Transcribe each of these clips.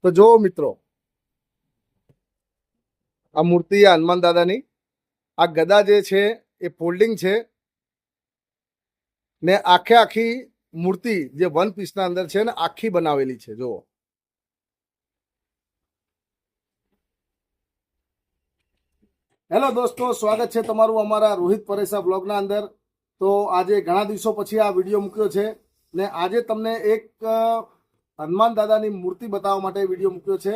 તો જો મિત્રો, આ મૂર્તિ હનુમાન દાદાની, આ ગદા જે છે એ ફોલ્ડિંગ છે ને આખી મૂર્તિ જે વન પીસના અંદર છે ને આખી બનાવેલી છે. જુઓ, હેલો દોસ્તો, સ્વાગત છે તમારું અમારા રોહિત પરેશા બ્લોગના અંદર. તો આજે ઘણા દિવસો પછી આ વિડીયો મૂક્યો છે ને આજે તમને એક હનુમાન દાદાની મૂર્તિ બતાવવા માટે વિડીયો મૂક્યો છે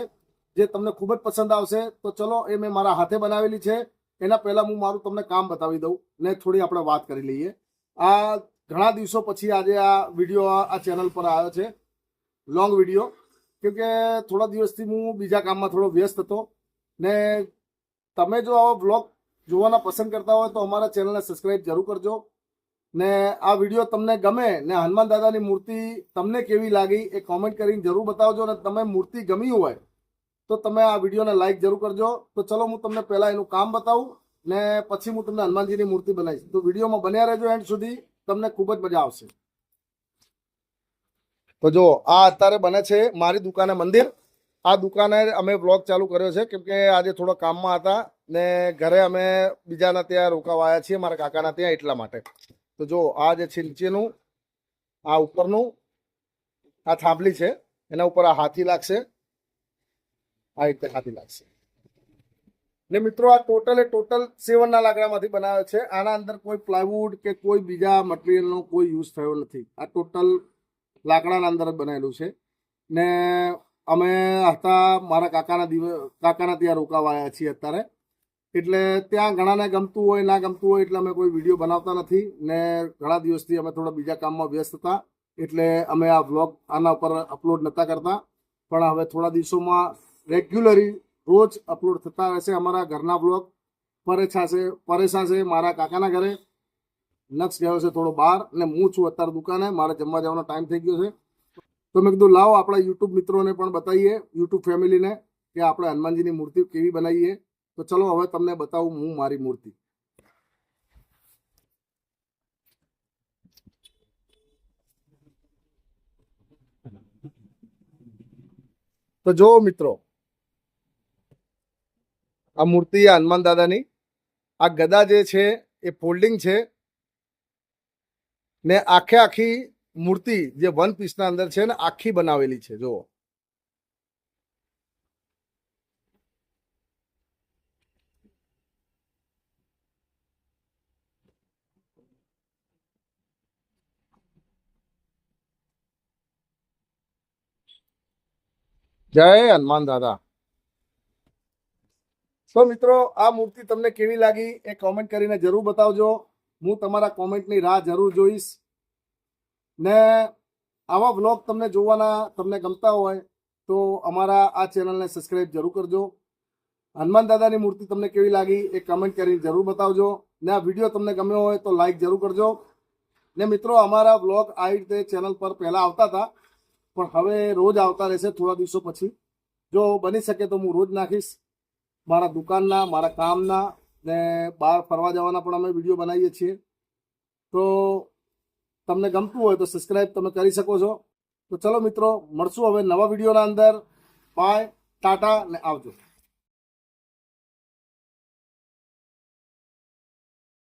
જે તમને ખૂબ જ પસંદ આવશે. તો ચલો, એ મેં મારા હાથે બનાવેલી છે. એના પહેલા હું મારું તમને કામ બતાવી દઉં ને થોડી આપણે વાત કરી લઈએ. આ ઘણા દિવસો પછી આજે આ વિડીયો આ ચેનલ પર આવ્યો છે, લોંગ વિડીયો, કેમકે થોડા દિવસથી હું બીજા કામમાં થોડો વ્યસ્ત હતો. ને તમે જો આવો બ્લોગ જોવાના પસંદ કરતા હોય તો અમારા ચેનલને સબસ્ક્રાઈબ જરૂર કરજો. ને આ વિડીયો તમને ગમે ને હનુમાન દાદાની મૂર્તિ તમને કેવી લાગી એ કોમેન્ટ કરીને જરૂર બતાવજો. ને તમે મૂર્તિ ગમી હોય તો તમે આ વિડીયોને લાઈક જરૂર કરજો. તો ચલો, હું તમને પહેલાં એનું કામ બતાવું ને પછી હું તમને હનુમાનજીની મૂર્તિ બનાવીશ. તો વિડીયોમાં બન્યા રહેજો એન્ડ સુધી, તમને ખૂબ જ મજા આવશે. તો જો, આ અત્યારે બને છે મારી દુકાને મંદિર. આ દુકાને અમે બ્લોગ ચાલુ કર્યો છે કેમ કે આજે થોડો કામમાં હતા ને ઘરે અમે બીજાના ત્યાં રોકાવા આવ્યા છીએ, મારા કાકાના ત્યાં, એટલા માટે. તો જો, આ જે છે નીચેનું, આ ઉપરનું, આ થાંભલી છે, એના ઉપર આ હાથી લાગશે, આ રીતે હાથી લાગશે. ને મિત્રો, આ ટોટલ 7ના લાકડામાંથી બનાવ્યો છે. આના અંદર કોઈ પ્લાયવુડ કે કોઈ બીજા મટીરિયલનો કોઈ યુઝ થયો નથી. આ ટોટલ લાકડાના અંદર બનાવેલું છે. ને અમે હતા મારા કાકાના ત્યાં રોકાવા આવ્યા છીએ અત્યારે. એટલે ત્યાં ઘણાને ગમતું હોય ના ગમતું હોય એટલે અમે કોઈ વિડીયો બનાવતા નથી. ને ઘણા દિવસથી અમે થોડા બીજા કામમાં વ્યસ્ત હતા એટલે અમે આ વ્લોગ આના ઉપર અપલોડ નહોતા કરતા. પણ હવે થોડા દિવસોમાં રેગ્યુલરી રોજ અપલોડ થતા રહેશે અમારા ઘરના બ્લોગ. પરેશા છે મારા કાકાના ઘરે, નક્ષ ગયો છે થોડો બહાર, ને હું છું અત્યારે દુકાને. મારે જમવા જવાનો ટાઈમ થઈ ગયો છે. તો મેં કીધું લાવો આપણા યુટ્યુબ મિત્રોને પણ બતાવીએ, યુટ્યુબ ફેમિલીને, કે આપણે હનુમાનજીની મૂર્તિ કેવી બનાવીએ. તો ચલો, હવે તમને બતાવું હું મારી મૂર્તિ. તો જો મિત્રો, આ મૂર્તિ હનુમાન દાદાની, આ ગદા જે છે એ ફોલ્ડિંગ છે ને આખી મૂર્તિ જે વન પીસના અંદર છે ને આખી બનાવેલી છે. જુઓ, જય હનુમાન દાદા. તો મિત્રો, આ મૂર્તિ તમને કેવી લાગી એ કોમેન્ટ કરીને જરૂર બતાવજો. હું તમારા કોમેન્ટની રાહ જરૂર જોઈશ. ને આવા વ્લોગ તમને જોવાના તમને ગમતા હોય તો અમારા આ ચેનલને સબસ્ક્રાઈબ જરૂર કરજો. હનુમાન દાદાની મૂર્તિ તમને કેવી લાગી એ કમેન્ટ કરીને જરૂર બતાવજો. ને આ વિડીયો તમને ગમ્યો હોય તો લાઈક જરૂર કરજો. ને મિત્રો, અમારા વ્લોગ આ રીતે ચેનલ પર પહેલાં આવતા હતા પણ હવે રોજ આવતા રહેશે થોડા દિવસો પછી. જો બની શકે તો હું રોજ નાખીશ. મારા દુકાનના, મારા કામના ને બહાર ફરવા જવાના પણ અમે વિડીયો બનાવીએ છીએ. તો તમને ગમતું હોય તો સબસ્ક્રાઈબ તમે કરી શકો છો. તો ચલો મિત્રો, મળશું હવે નવા વિડીયોના અંદર. બાય, ટાટા ને આવજો.